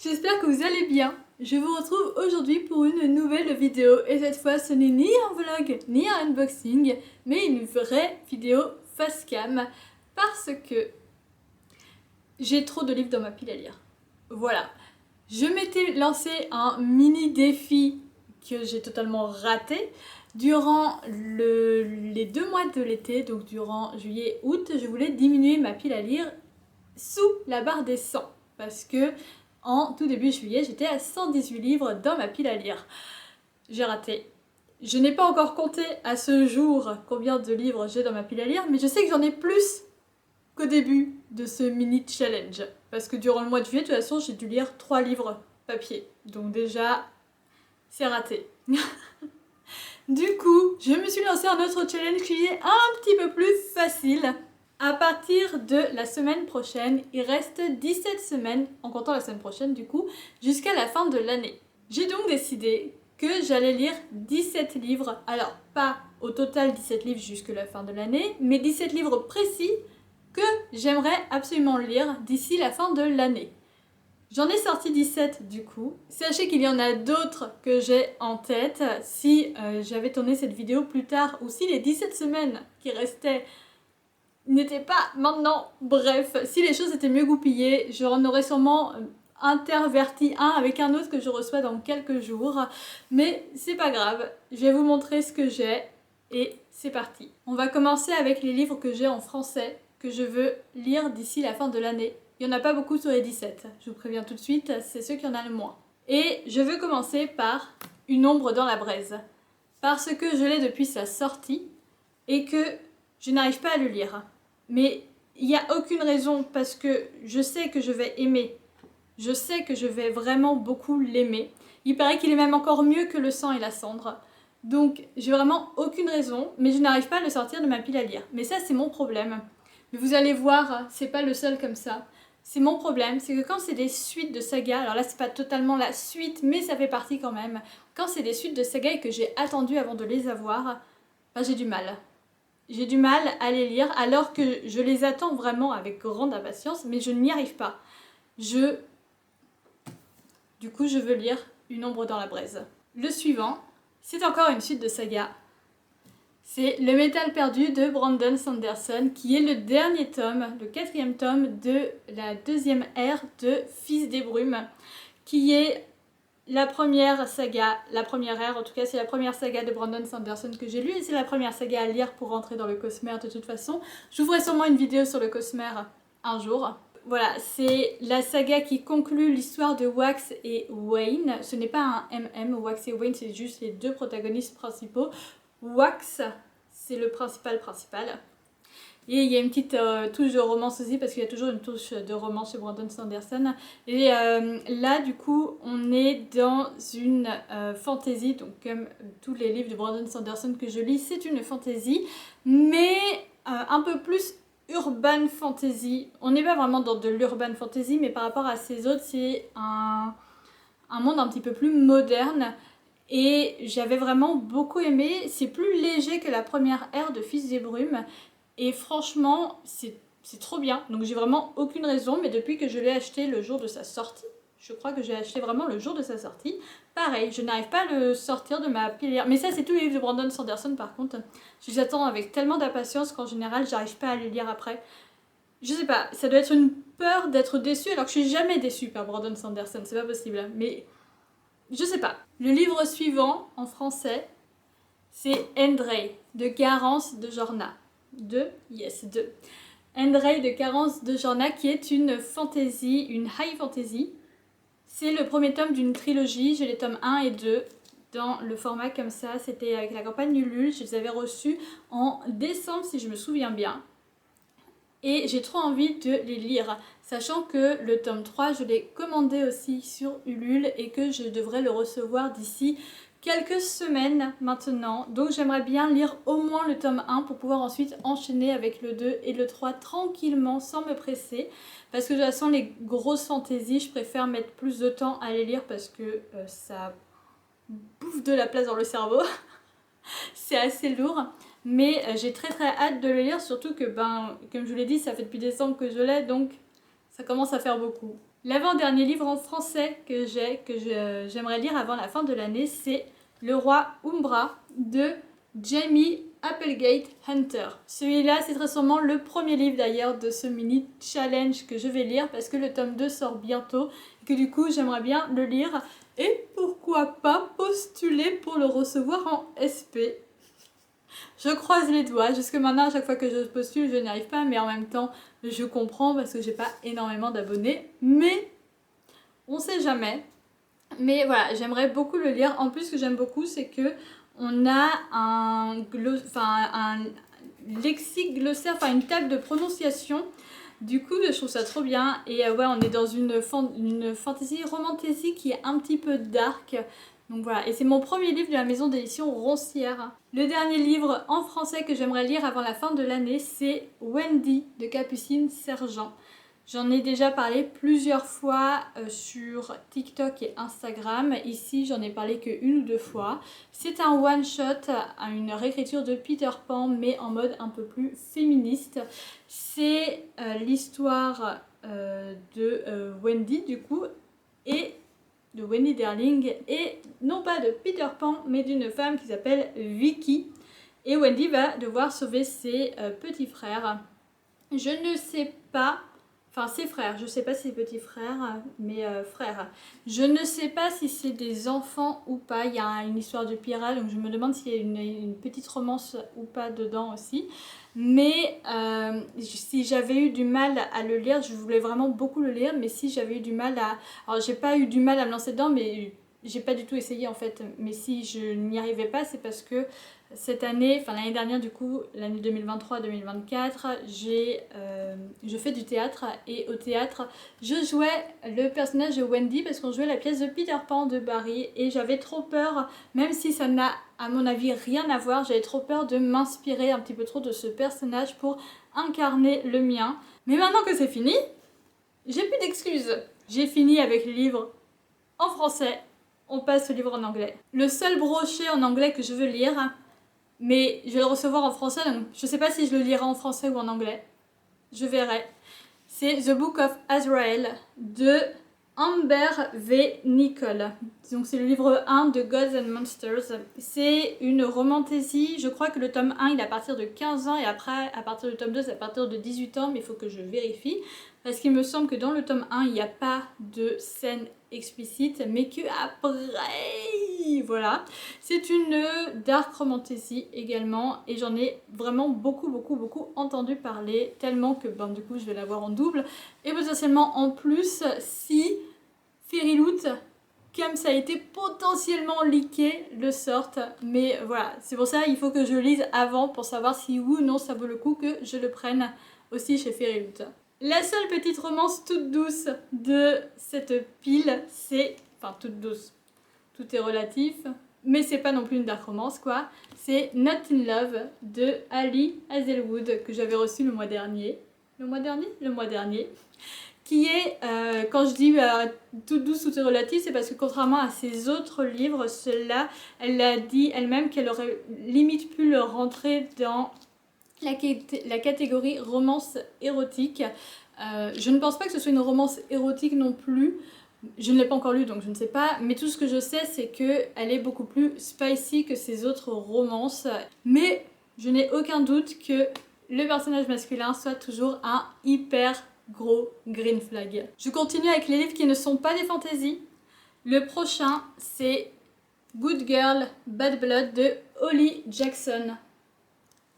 J'espère que vous allez bien. Je vous retrouve aujourd'hui pour une nouvelle vidéo et cette fois ce n'est ni un vlog ni un unboxing mais une vraie vidéo face cam parce que j'ai trop de livres dans ma pile à lire. Voilà. Je m'étais lancé un mini défi que j'ai totalement raté. Durant les 2 mois de l'été, donc durant juillet-août, je voulais diminuer ma pile à lire sous la barre des 100 parce que en tout début juillet, j'étais à 118 livres dans ma pile à lire. J'ai raté. Je n'ai pas encore compté à ce jour combien de livres j'ai dans ma pile à lire, mais je sais que j'en ai plus qu'au début de ce mini challenge. Parce que durant le mois de juillet, de toute façon, j'ai dû lire 3 livres papier. Donc déjà, c'est raté. Du coup, je me suis lancé un autre challenge qui est un petit peu plus facile. À partir de la semaine prochaine, il reste 17 semaines, en comptant la semaine prochaine du coup, jusqu'à la fin de l'année. J'ai donc décidé que j'allais lire 17 livres, alors pas au total 17 livres jusqu'à la fin de l'année, mais 17 livres précis que j'aimerais absolument lire d'ici la fin de l'année. J'en ai sorti 17 du coup. Sachez qu'il y en a d'autres que j'ai en tête. Si j'avais tourné cette vidéo plus tard, ou si les 17 semaines qui restaient n'était pas maintenant. Bref, si les choses étaient mieux goupillées, j'en aurais sûrement interverti un avec un autre que je reçois dans quelques jours. Mais c'est pas grave, je vais vous montrer ce que j'ai et c'est parti. On va commencer avec les livres que j'ai en français, que je veux lire d'ici la fin de l'année. Il n'y en a pas beaucoup sur les 17, je vous préviens tout de suite, c'est ceux qui en ont le moins. Et je veux commencer par Une ombre dans la braise. Parce que je l'ai depuis sa sortie et que je n'arrive pas à le lire. Mais il n'y a aucune raison parce que je sais que je vais aimer. Je sais que je vais vraiment beaucoup l'aimer. Il paraît qu'il est même encore mieux que Le sang et la cendre. Donc j'ai vraiment aucune raison, mais je n'arrive pas à le sortir de ma pile à lire. Mais ça c'est mon problème. Mais vous allez voir, c'est pas le seul comme ça. C'est mon problème, c'est que quand c'est des suites de sagas, alors là c'est pas totalement la suite, mais ça fait partie quand même. Quand c'est des suites de sagas et que j'ai attendu avant de les avoir, ben j'ai du mal. J'ai du mal à les lire alors que je les attends vraiment avec grande impatience, mais je n'y arrive pas. Du coup, je veux lire Une ombre dans la braise. Le suivant, c'est encore une suite de saga. C'est Le métal perdu de Brandon Sanderson, qui est le dernier tome, le 4e tome de la 2e ère de Fils des brumes, qui est la première saga, la première ère, en tout cas c'est la première saga de Brandon Sanderson que j'ai lue et c'est la première saga à lire pour rentrer dans le Cosmere de toute façon. Je vous ferai sûrement une vidéo sur le Cosmere un jour. Voilà, c'est la saga qui conclut l'histoire de Wax et Wayne. Ce n'est pas un MM, Wax et Wayne c'est juste les deux protagonistes principaux. Wax, c'est le principal. Et il y a une petite touche de romance aussi, parce qu'il y a toujours une touche de romance chez Brandon Sanderson. Et là, du coup, on est dans une fantasy. Donc, comme tous les livres de Brandon Sanderson que je lis, c'est une fantasy, mais un peu plus urban fantasy. On n'est pas vraiment dans de l'urban fantasy, mais par rapport à ces autres, c'est un monde un petit peu plus moderne. Et j'avais vraiment beaucoup aimé. C'est plus léger que la première ère de Fils des brumes. Et franchement, c'est trop bien. Donc j'ai vraiment aucune raison, mais depuis que je l'ai acheté le jour de sa sortie, je crois que j'ai acheté vraiment le jour de sa sortie, pareil, je n'arrive pas à le sortir de ma pile. Mais ça, c'est tous les livres de Brandon Sanderson par contre. Je les attends avec tellement d'impatience qu'en général, j'arrive pas à les lire après. Je sais pas, ça doit être une peur d'être déçue, alors que je suis jamais déçue par Brandon Sanderson, c'est pas possible. Mais je sais pas. Le livre suivant, en français, c'est Endray, de Garance de Jorna. De Endray de Garance de Jorna, qui est une fantasy, une high fantasy. C'est le premier tome d'une trilogie, j'ai les tomes 1 et 2 dans le format comme ça. C'était avec la campagne Ulule, je les avais reçus en décembre si je me souviens bien. Et j'ai trop envie de les lire, sachant que le tome 3, je l'ai commandé aussi sur Ulule et que je devrais le recevoir d'ici quelques semaines maintenant. Donc j'aimerais bien lire au moins le tome 1 pour pouvoir ensuite enchaîner avec le 2 et le 3 tranquillement sans me presser. Parce que de toute façon les grosses fantaisies, je préfère mettre plus de temps à les lire parce que ça bouffe de la place dans le cerveau. C'est assez lourd. Mais j'ai très hâte de le lire, surtout que, comme je vous l'ai dit, ça fait depuis décembre que je l'ai, donc ça commence à faire beaucoup. L'avant-dernier livre en français que j'aimerais lire avant la fin de l'année, c'est Le Roi Umbra de Jamie Applegate Hunter. Celui-là, c'est très sûrement le premier livre d'ailleurs de ce mini challenge que je vais lire parce que le tome 2 sort bientôt et que du coup j'aimerais bien le lire et pourquoi pas postuler pour le recevoir en SP. Je croise les doigts, jusque maintenant à chaque fois que je postule je n'y arrive pas, mais en même temps je comprends parce que j'ai pas énormément d'abonnés, mais on sait jamais. Mais voilà, j'aimerais beaucoup le lire. En plus, ce que j'aime beaucoup, c'est que on a un lexique glossaire, enfin une table de prononciation. Du coup, je trouve ça trop bien. Et ouais, on est dans une fantasy romantasy qui est un petit peu dark. Donc voilà, et c'est mon premier livre de la maison d'édition Roncière. Le dernier livre en français que j'aimerais lire avant la fin de l'année, c'est Wendy de Capucine Sergent. J'en ai déjà parlé plusieurs fois sur TikTok et Instagram. Ici, j'en ai parlé qu'une ou deux fois. C'est un one-shot, une réécriture de Peter Pan, mais en mode un peu plus féministe. C'est l'histoire de Wendy, du coup, et de Wendy Darling, et non pas de Peter Pan, mais d'une femme qui s'appelle Vicky. Et Wendy va devoir sauver ses petits frères. Je ne sais pas... Enfin, ses frères, je ne sais pas si c'est petits frères, mais frères. Je ne sais pas si c'est des enfants ou pas. Il y a une histoire de pirate, donc je me demande s'il y a une petite romance ou pas dedans aussi. Mais si j'avais eu du mal à le lire, je voulais vraiment beaucoup le lire, mais si j'avais eu du mal à... Alors, j'ai pas eu du mal à me lancer dedans, mais j'ai pas du tout essayé en fait. Mais si je n'y arrivais pas, c'est parce que cette année, enfin l'année dernière du coup, l'année 2023-2024, je fais du théâtre et au théâtre, je jouais le personnage de Wendy parce qu'on jouait la pièce de Peter Pan de Barry et j'avais trop peur, même si ça n'a à mon avis rien à voir, j'avais trop peur de m'inspirer un petit peu trop de ce personnage pour incarner le mien. Mais maintenant que c'est fini, j'ai plus d'excuses. J'ai fini avec le livre en français, on passe au livre en anglais. Le seul brochet en anglais que je veux lire, mais je vais le recevoir en français, donc je sais pas si je le lirai en français ou en anglais. Je verrai. C'est The Book of Azrael de Amber V. Nicole. Donc c'est le livre 1 de Gods and Monsters. C'est une romantasy. Je crois que le tome 1 il est à partir de 15 ans et après à partir du tome 2 c'est à partir de 18 ans, mais il faut que je vérifie. Parce qu'il me semble que dans le tome 1 il n'y a pas de scène explicite, mais que après, voilà. C'est une dark romantasy également et j'en ai vraiment beaucoup entendu parler, tellement que ben, du coup je vais l'avoir en double et potentiellement en plus si Fairyloot, comme ça a été potentiellement leaké, le sorte. Mais voilà, c'est pour ça il faut que je lise avant pour savoir si oui ou non ça vaut le coup que je le prenne aussi chez Fairyloot. La seule petite romance toute douce de cette pile, c'est... Enfin, toute douce, tout est relatif, mais c'est pas non plus une dark romance, quoi. C'est Not in Love de Ali Hazelwood, que j'avais reçu le mois dernier. Le mois dernier. Qui est, quand je dis toute douce, tout est relatif, c'est parce que contrairement à ses autres livres, celle-là, elle a dit elle-même qu'elle aurait limite pu le rentrer dans la catégorie romance érotique. Je ne pense pas que ce soit une romance érotique non plus. Je ne l'ai pas encore lu donc je ne sais pas. Mais tout ce que je sais c'est qu'elle est beaucoup plus spicy que ses autres romances. Mais je n'ai aucun doute que le personnage masculin soit toujours un hyper gros green flag. Je continue avec les livres qui ne sont pas des fantaisies. Le prochain c'est Good Girl, Bad Blood de Holly Jackson,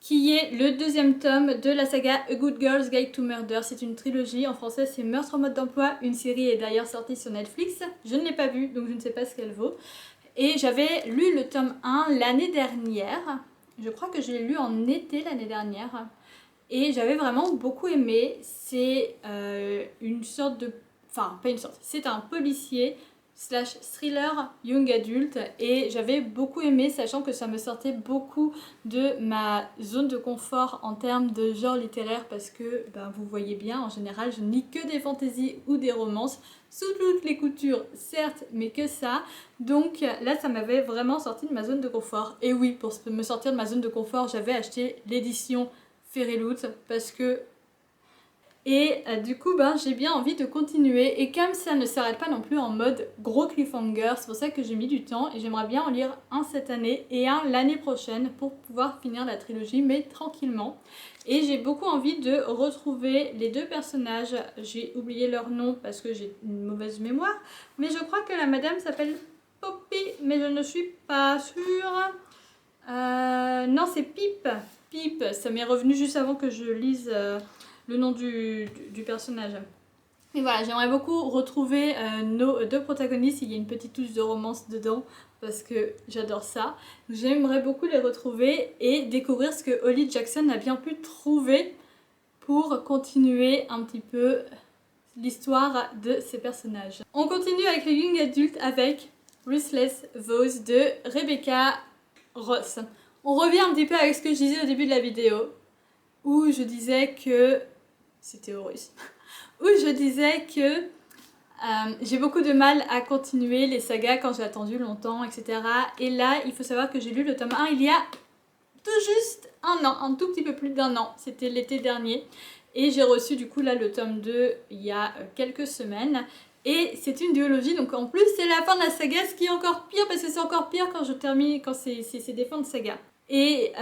qui est le deuxième tome de la saga A Good Girl's Guide to Murder. C'est une trilogie, en français c'est Meurtre en mode d'emploi, une série est d'ailleurs sortie sur Netflix. Je ne l'ai pas vue, donc je ne sais pas ce qu'elle vaut. Et j'avais lu le tome 1 l'année dernière, je crois que je l'ai lu en été l'année dernière. Et j'avais vraiment beaucoup aimé, c'est une sorte de... Enfin, pas une sorte, c'est un policier / thriller young adulte et j'avais beaucoup aimé sachant que ça me sortait beaucoup de ma zone de confort en termes de genre littéraire parce que ben, vous voyez bien en général je ne lis que des fantaisies ou des romances sous toutes les coutures certes mais que ça, donc là ça m'avait vraiment sorti de ma zone de confort. Et oui, pour me sortir de ma zone de confort j'avais acheté l'édition Fairyloot parce que Et du coup, j'ai bien envie de continuer. Et comme ça ne s'arrête pas non plus en mode gros cliffhanger, c'est pour ça que j'ai mis du temps. Et j'aimerais bien en lire un cette année et un l'année prochaine pour pouvoir finir la trilogie, mais tranquillement. Et j'ai beaucoup envie de retrouver les deux personnages. J'ai oublié leur nom parce que j'ai une mauvaise mémoire. Mais je crois que la madame s'appelle Poppy, mais je ne suis pas sûre. Non, c'est Pip. Pip, ça m'est revenu juste avant que je lise le nom du personnage. Et voilà, j'aimerais beaucoup retrouver nos deux protagonistes. Il y a une petite touche de romance dedans parce que j'adore ça. J'aimerais beaucoup les retrouver et découvrir ce que Holly Jackson a bien pu trouver pour continuer un petit peu l'histoire de ces personnages. On continue avec le young adulte avec Ruthless Vows de Rebecca Ross. On revient un petit peu avec ce que je disais au début de la vidéo, où je disais que... C'était Horus. Où je disais que j'ai beaucoup de mal à continuer les sagas quand j'ai attendu longtemps, etc. Et là, il faut savoir que j'ai lu le tome 1 il y a tout juste un an, un tout petit peu plus d'1 an. C'était l'été dernier. Et j'ai reçu du coup là le tome 2 il y a quelques semaines. Et c'est une duologie, donc en plus c'est la fin de la saga, ce qui est encore pire parce que c'est encore pire quand je termine, quand c'est des fins de saga. Et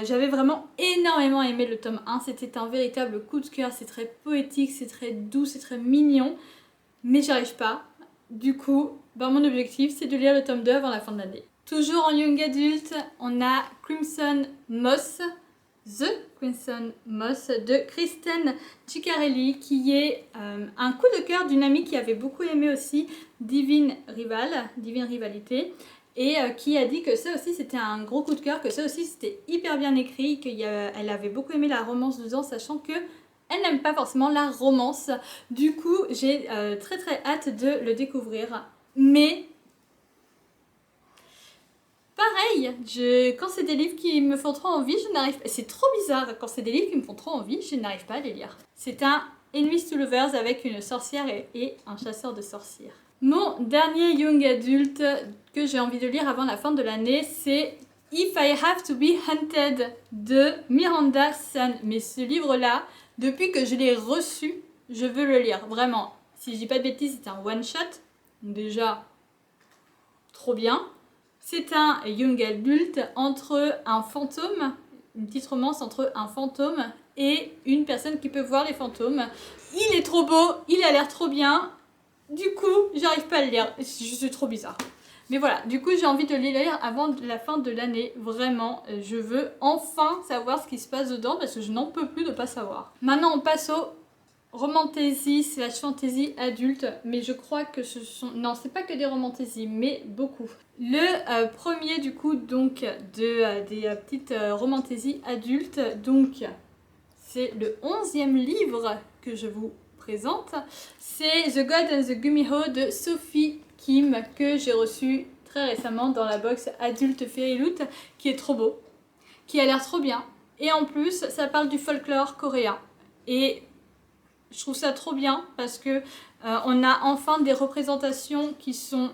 j'avais vraiment énormément aimé le tome 1, c'était un véritable coup de cœur, c'est très poétique, c'est très doux, c'est très mignon, mais j'y arrive pas. Du coup, mon objectif c'est de lire le tome 2 avant la fin de l'année. Toujours en young adulte, on a Crimson Moss, The Crimson Moss de Kristen Ciccarelli, qui est un coup de cœur d'une amie qui avait beaucoup aimé aussi Divine Rivalité, et qui a dit que ça aussi c'était un gros coup de cœur, que ça aussi c'était hyper bien écrit, qu'elle avait beaucoup aimé la romance dedans, sachant que elle n'aime pas forcément la romance. Du coup, j'ai très hâte de le découvrir. Mais pareil, quand c'est des livres qui me font trop envie, je n'arrive pas. C'est trop bizarre, quand c'est des livres qui me font trop envie, je n'arrive pas à les lire. C'est un Enemies to Lovers avec une sorcière et un chasseur de sorcières. Mon dernier young adulte que j'ai envie de lire avant la fin de l'année, c'est If I Have to Be Hunted de Miranda Sun. Mais ce livre-là, depuis que je l'ai reçu, je veux le lire. Vraiment, si je dis pas de bêtises, c'est un one-shot. Déjà, trop bien. C'est un young adulte entre un fantôme, une petite romance entre un fantôme et une personne qui peut voir les fantômes. Il est trop beau, il a l'air trop bien. Du coup, j'arrive pas à le lire. C'est trop bizarre. Mais voilà, du coup, j'ai envie de le lire avant la fin de l'année. Vraiment, je veux enfin savoir ce qui se passe dedans parce que je n'en peux plus de pas savoir. Maintenant, on passe au romantasy / fantasy adulte, mais je crois que ce sont... Non, c'est pas que des romantasy, mais beaucoup. Le premier, du coup, donc, des petites romantasy adultes, donc, c'est le 11e livre que je vous présente. C'est The God and the Gumiho de Sophie Kim, que j'ai reçu très récemment dans la box Adulte Fairy Loot, qui est trop beau, qui a l'air trop bien. Et en plus, ça parle du folklore coréen. Et je trouve ça trop bien parce que on a enfin des représentations qui sont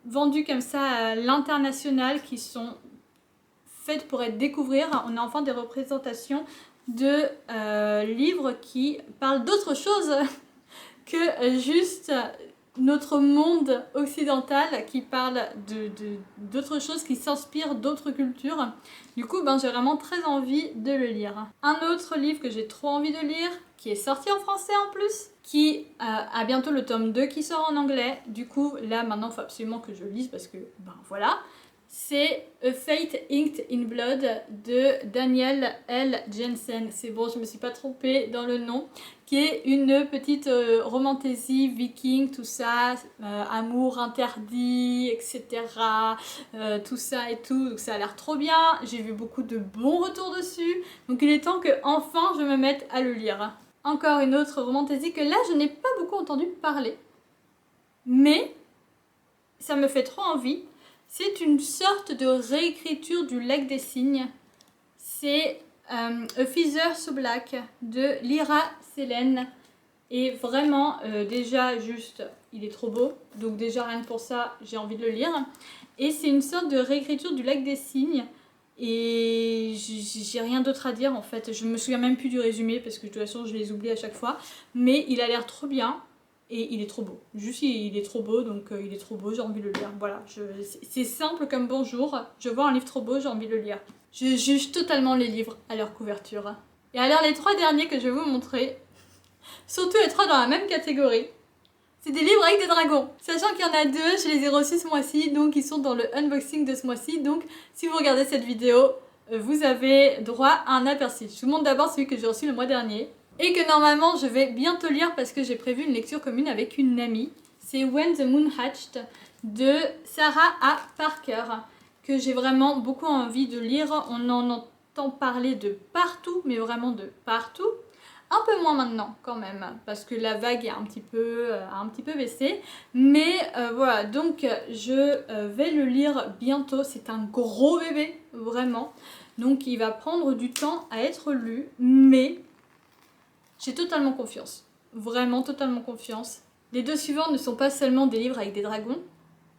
vendues comme ça à l'international, qui sont faites pour être découvrir. On a enfin des représentations de livres qui parlent d'autre chose que juste notre monde occidental, qui parle d'autres choses, qui s'inspirent d'autres cultures. Du coup, j'ai vraiment très envie de le lire. Un autre livre que j'ai trop envie de lire, qui est sorti en français en plus, qui a bientôt le tome 2 qui sort en anglais. Du coup, là, maintenant, il faut absolument que je le lise parce que, voilà. C'est A Fate Inked in Blood de Daniel L. Jensen. C'est bon, je me suis pas trompée dans le nom. Qui est une petite romantasy viking, tout ça, amour interdit, etc. Tout ça et tout. Donc ça a l'air trop bien. J'ai vu beaucoup de bons retours dessus. Donc il est temps que enfin je me mette à le lire. Encore une autre romantasy que là je n'ai pas beaucoup entendu parler. Mais ça me fait trop envie. C'est une sorte de réécriture du Lac des Cygnes. C'est A Feather So Black de Lyra Selen. Et vraiment, déjà juste, il est trop beau. Donc déjà rien que pour ça, j'ai envie de le lire. Et c'est une sorte de réécriture du Lac des Cygnes Et j'ai rien d'autre à dire en fait. Je me souviens même plus du résumé parce que de toute façon je les oublie à chaque fois. Mais il a l'air trop bien et il est trop beau. Juste il est trop beau, donc il est trop beau, j'ai envie de le lire. Voilà, c'est simple comme bonjour. Je vois un livre trop beau, j'ai envie de le lire. Je juge totalement les livres à leur couverture. Et alors les 3 derniers que je vais vous montrer, surtout les 3 dans la même catégorie. C'est des livres avec des dragons. Sachant qu'il y en a 2, je les ai reçus ce mois-ci, donc ils sont dans le unboxing de ce mois-ci. Donc si vous regardez cette vidéo, vous avez droit à un aperçu. Je vous montre d'abord celui que j'ai reçu le mois dernier. Et que normalement je vais bientôt lire parce que j'ai prévu une lecture commune avec une amie. C'est When the Moon Hatched de Sarah A. Parker, que j'ai vraiment beaucoup envie de lire. On en entend parler de partout, mais vraiment de partout. Un peu moins maintenant quand même, parce que la vague a un petit peu baissé. Mais voilà, donc je vais le lire bientôt. C'est un gros bébé, vraiment. Donc il va prendre du temps à être lu, mais j'ai totalement confiance. Vraiment totalement confiance. Les 2 suivants ne sont pas seulement des livres avec des dragons,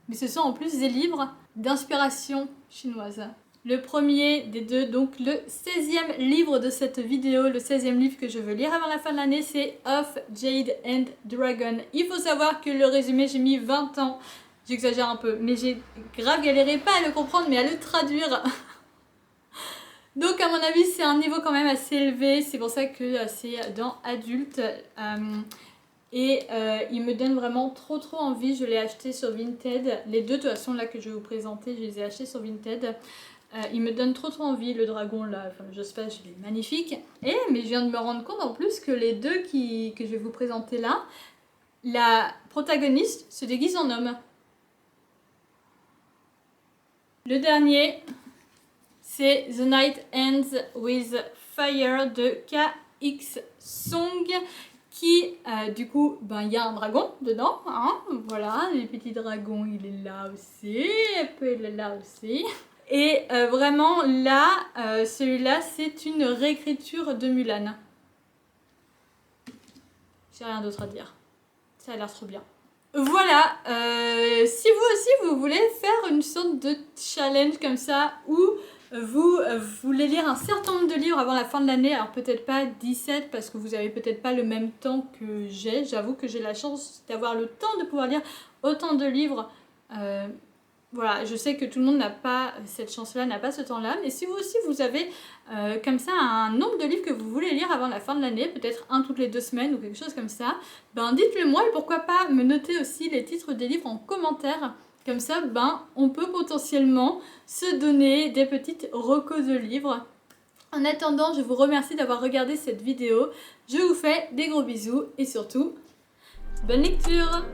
mais ce sont en plus des livres d'inspiration chinoise. Le premier des 2, donc le 16e livre de cette vidéo, le 16e livre que je veux lire avant la fin de l'année, c'est Of Jade and Dragon. Il faut savoir que le résumé, j'ai mis 20 ans, j'exagère un peu, mais j'ai grave galéré, pas à le comprendre, mais à le traduire. Donc à mon avis, c'est un niveau quand même assez élevé, c'est pour ça que c'est dans adulte. Il me donne vraiment trop envie. Je l'ai acheté sur Vinted. Les 2 de toute façon là que je vais vous présenter, je les ai achetés sur Vinted. Il me donne trop envie. Le dragon là, enfin, je sais pas, il est magnifique. Mais je viens de me rendre compte en plus que les 2 que je vais vous présenter là, la protagoniste se déguise en homme. Le dernier, c'est The Night Ends with Fire de KX Song. Qui, du coup, il y a un dragon dedans, hein, voilà, les petits dragons, il est là aussi, et puis il est là aussi. Et vraiment, là, celui-là, c'est une réécriture de Mulan. J'ai rien d'autre à dire. Ça a l'air trop bien. Voilà, si vous aussi, vous voulez faire une sorte de challenge comme ça, où vous voulez lire un certain nombre de livres avant la fin de l'année, alors peut-être pas 17 parce que vous avez peut-être pas le même temps que j'ai. J'avoue que j'ai la chance d'avoir le temps de pouvoir lire autant de livres. Voilà, je sais que tout le monde n'a pas cette chance-là, n'a pas ce temps-là, mais si vous aussi vous avez comme ça un nombre de livres que vous voulez lire avant la fin de l'année, peut-être un toutes les 2 semaines ou quelque chose comme ça, dites-le moi et pourquoi pas me noter aussi les titres des livres en commentaire. Comme ça, on peut potentiellement se donner des petites recos de livres. En attendant, je vous remercie d'avoir regardé cette vidéo. Je vous fais des gros bisous et surtout, bonne lecture!